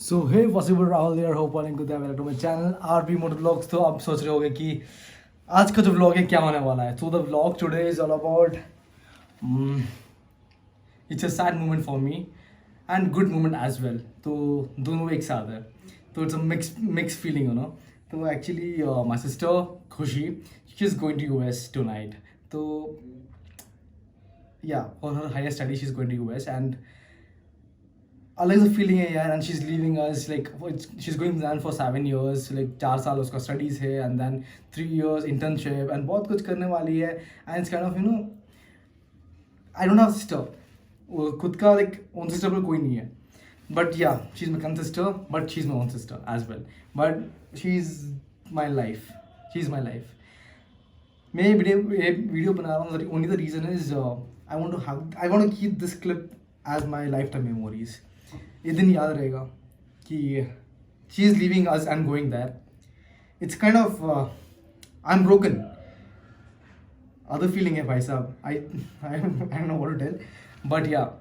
So hey possible Rahul there hope all good welcome to my channel RB motor vlogs. तो आप सोच रहे होंगे कि आज का जो व्लॉग है क्या होने वाला है। So the vlog today is all about it's a sad moment for me and good moment as well. तो दोनों एक साथ है, तो it's a mix feeling you know. तो actually my sister Khushi she is going to US tonight. तो yeah for her higher study she is going to US and अलग सा फीलिंग है यार। And she is leaving us like she is going then for 7 years, like 4 साल उसका studies है and then 3 years internship and बहुत कुछ करने वाली है। And it's kind of you know I don't have sister, खुद का लाइक ओन सिस्टर पर कोई नहीं है। But yeah she is my cousin sister, but she is my own sister as well. But she is my life, she is my life. मैं ये video बना रहा हूँ only the reason is I want to keep this clip as my lifetime memories. ये दिन याद रहेगा कि she is living us and going there. It's kind of I am broken other feeling है भाई साहब। I don't know what to tell, but या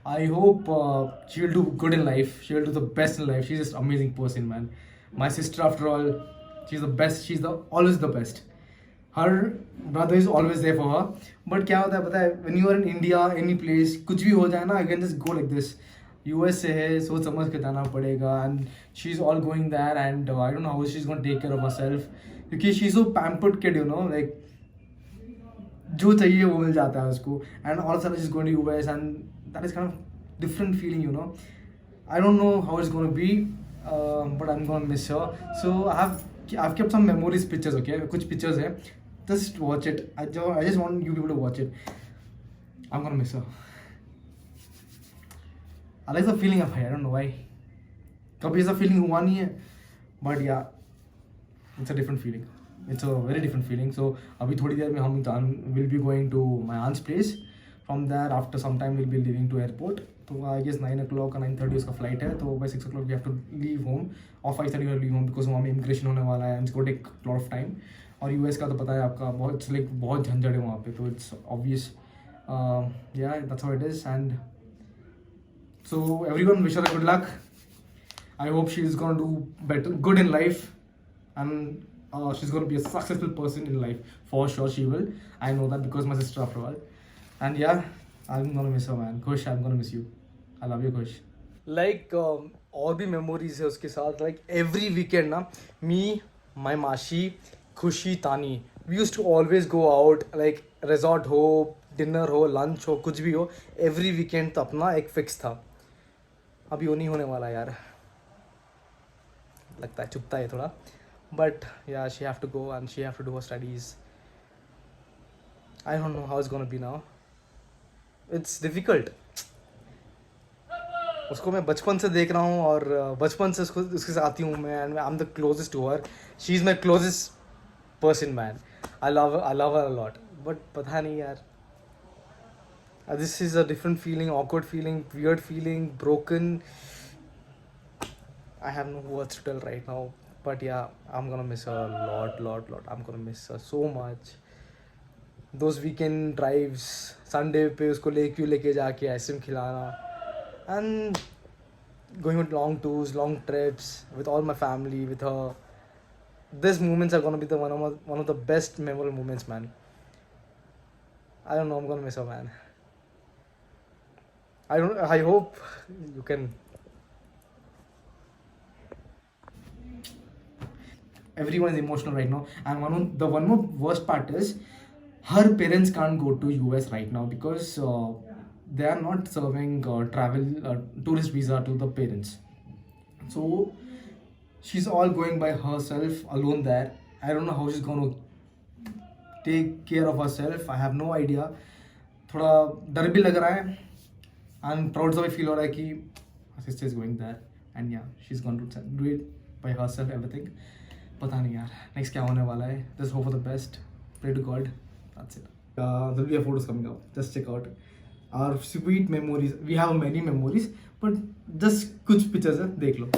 I hope she will do good in life. She will do the best in life. She's just amazing person, man. My sister, after all, she's the best. She's the always the best. Her brother is always there for her. But क्या होता है पता है, when you are in India, any place, कुछ भी हो जाए ना, I can just go like this. US से है, सोच समझ के जाना पड़ेगा. And she's all going there, and I don't know how she's going to take care of herself. क्योंकि she's so pampered kid, you know, like जो चाहिए वो मिल जाता है उसको. And all of a sudden she's going to US, and that is kind of different feeling, you know. I don't know how it's going to be, but I'm going to miss her. So I've kept some memories pictures, okay. कुछ pictures है, just watch it. I just want you people to watch it. I'm going to miss her. I like the feeling of her. I don't know why. कभी ऐसा feeling हुआ नहीं है, but yeah, it's a different feeling. It's a very different feeling. So अभी थोड़ी देर में हम will be going to my aunt's place. From there, after some time, we'll be leaving to airport. तो I guess 9 o'clock or 9:30 उसका flight है. तो by 6 o'clock we have to leave home, और 5:30 we have to leave home because वहाँ में immigration होने वाला है and it's going to take a lot of time. और US का तो पता है आपका, बहुत लाइक बहुत झंझट है वहाँ पे. तो it's obvious. Yeah, that's how it is. And so everyone wish her good luck. I hope she is going to do better, good in life, and she's going to be a successful person in life. For sure she will. I know that because my sister after all. And yeah, I'm gonna miss her, man. Kush, I'm gonna miss you. I love you, Kush. Like और भी memories है उसके साथ. Like every weekend ना, मी, माई माशी, Khushi, Tani, we use to always go out. Like resort हो, dinner हो, lunch हो, कुछ भी हो, एवरी वीकेंड तो अपना एक फिक्स था. अभी वो नहीं होने वाला यार, लगता है चुपता है थोड़ा. But yeah she have to go and she have to do her studies. I don't know how it's gonna be now. It's difficult. उसको मैं बचपन से देख रहा हूँ और बचपन से उसके साथ ही हूँ मैं. And I am the closest to her. She is my closest person, man. I love her a lot. But पता नहीं यार, this is a different feeling, awkward feeling, weird feeling, broken. I have no words to tell right now. But yeah, I am gonna miss her lot. I am gonna miss her so much. Those weekend drives, Sunday पे उसको लेके जाके ice cream खिलाना, and going on long tours, long trips with all my family, with her. These moments are gonna be the one of the best memorable moments, man. I don't know, I'm gonna miss her, man. I hope you can. Everyone is emotional right now, and one more worst part is her parents can't go to US right now because they are not serving travel tourist visa to the parents. So she's all going by herself alone there. I don't know how she's going to take care of herself. I have no idea. थोड़ा डर भी लग रहा है and proud सा भी feel हो रहा है कि her sister is going there and yeah, she's going to do it by herself everything. पता नहीं यार next क्या होने वाला है. Just hope for the best. Pray to God. That's it. There'll be a photos coming up. Just check out our sweet memories. We have many memories, but just कुछ pictures है, देख लो.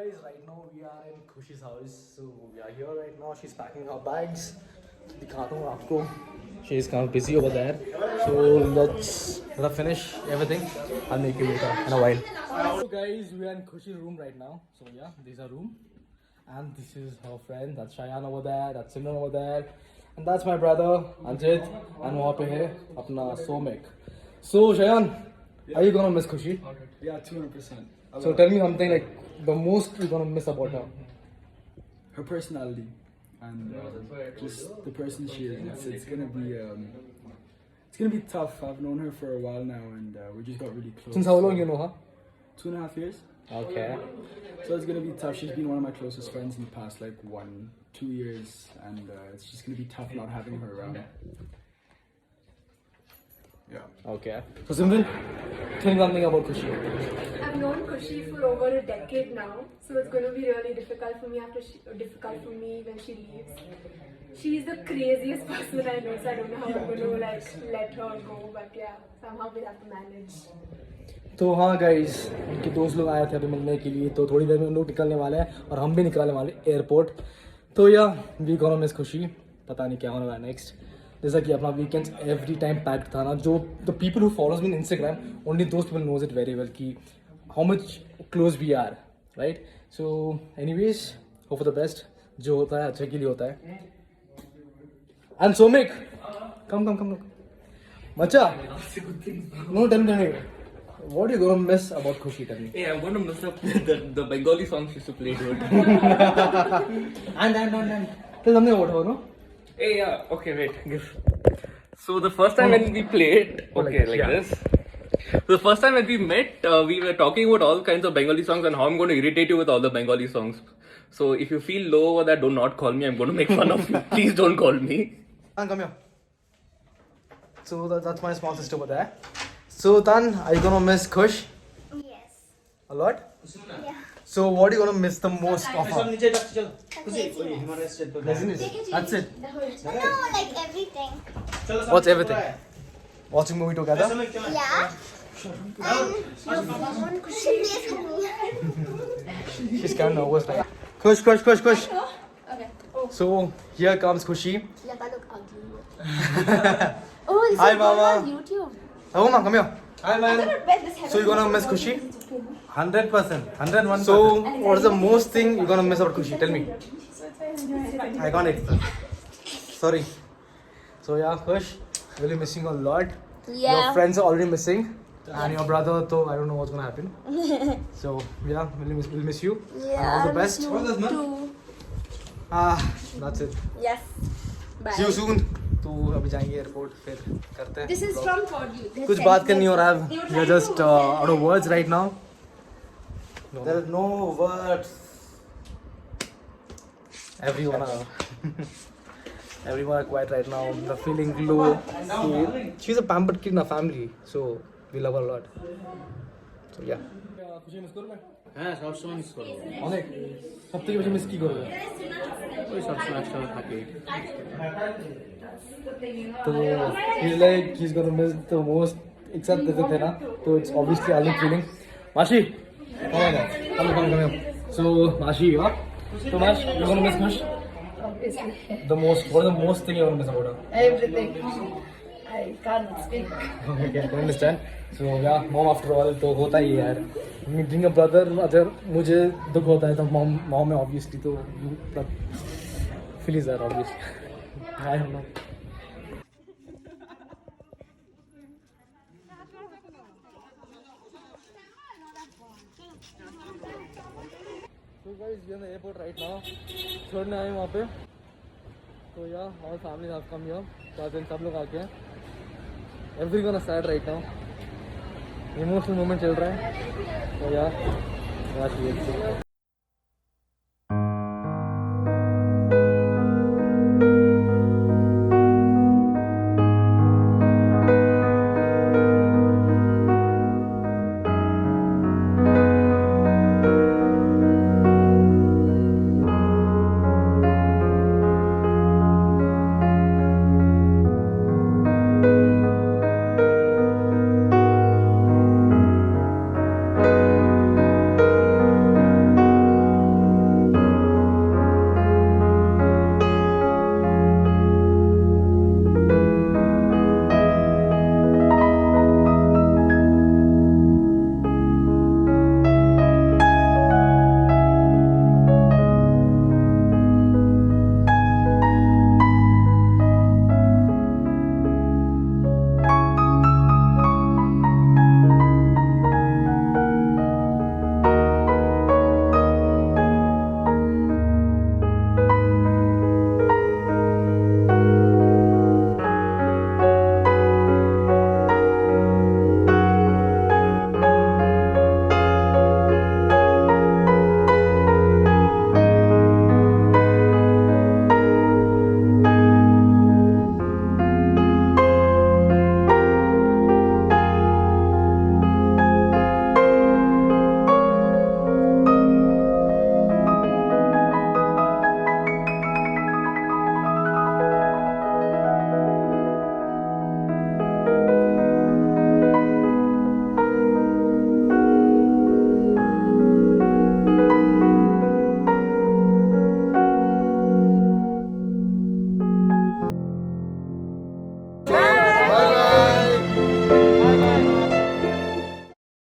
guys, right now we are in Khushi's house. So we are here right now. She's packing her bags. दिखाता हूँ आपको. She is kind of busy over there. So let's finish everything. I'll make you later in a while. So guys, we are in Khushi's room right now. So yeah, this is her room. And this is her friend. That's Shayan over there. That's Simran over there. And that's my brother Anjit. And वहाँ पे है अपना Somek. So Shayan, are you gonna miss Khushi? Yeah, 200%. So tell me something like the most you're gonna miss about her. Her personality and just the person she is. It's gonna be tough. I've known her for a while now, and we just got really close. Since how long you know her? 2.5 years. Okay. So it's gonna be tough. She's been one of my closest friends in the past like 1-2 years, and it's just gonna be tough not having her around. Yeah. Okay. So Simran, tell me something about Khushi. I've known Khushi for over a decade now, so it's going to be really difficult for me when she leaves. She's the craziest person I know, so I don't know how I'm going to let her go, but yeah, somehow we'll have to manage. तो हाँ guys, उनके दोस्त लोग आए थे अभी मिलने के लिए, तो थोड़ी देर में उन लोग निकलने वाले हैं और हम भी निकलने वाले एयरपोर्ट. तो या वी गोना मिस खुशी. पता नहीं क्या होने वाला नेक्स्ट. जैसा कि अपना वीकेंड्स एवरी टाइम पैक्ड था ना, जो the people who follows me in Instagram only दोस्त people knows it very well कि how much close we are, right. So anyways, hope for the best. जो होता है अच्छे के लिए होता है. एंड सोमिक, कम मचा. No tell me what are you gonna miss about Khushi? Tell me. Hey, I'm gonna miss up the Bengali songs she used to play, dude. and tell something about her, no? Hey, yeah, okay, wait. So the first time when we played, okay, like yeah. this. So the first time when we met, we were talking about all kinds of Bengali songs and how I'm going to irritate you with all the Bengali songs. So if you feel low over that, do not call me. I'm going to make fun of you. Please don't call me. Come here. So that's my small sister over there. So Tan, are you gonna miss Khush Yes. a lot? Yeah. So what are you gonna miss the most of her? That's Business. That's it. No, like everything. What's everything? Watching movie together? Yeah. And she plays with me. She's kind of nervous, right? Khush. Okay. So here comes Khushi. Like I look ugly. Oh, this Hi, is going Mama. on YouTube. Oh, Mama, come here. Hi, man. So you're gonna miss Khushi? 100%. 101%. So what is the most thing you're gonna miss about Khushi? Tell me. I can't explain. Sorry. So yeah, Khush, really missing a lot. Yeah. Your friends are already missing. And your brother, though, I don't know what's gonna happen. So yeah, we'll miss you. Yeah. And all the I best. miss you too. That's it. Yes. Bye. See you soon. तो अभी जाएंगे airport, फिर करते हैं. This is from for you. कुछ बात करनी हो रहा है. We are just out of words right now. There are no words. Everyone are quiet right now. The feeling low. She's a pampered kid in our family, so we love her a lot. So yeah. खुशी miss करो मैं. হ্যাঁ সবসময় miss করবো অনেক. সবথেকে বেশি miss কি করবে? ওই সবসময় একসাথে থাকি तो he's like he's gonna miss the most. एक साथ देते थे ना, तो it's obviously a feeling. Mashi, come here. So Mashi, huh? So Mash, you're gonna miss Khush? Obviously. The most. What is the most thing you're gonna miss about her? Everything. I can't speak. Okay, I understand. So yeah, mom after all तो होता ही है यार. Meeting a brother, अगर मुझे दुख होता है तो mom है obviously, तो feelings are obviously. I don't know. So guys, we are in the airport right now. छोड़ने आए वहाँ पे. तो yeah, all families have come here. Cousins सब लोग आके हैं. Everyone is sad right now. Emotional moment चल रहा है. तो yeah, that's it.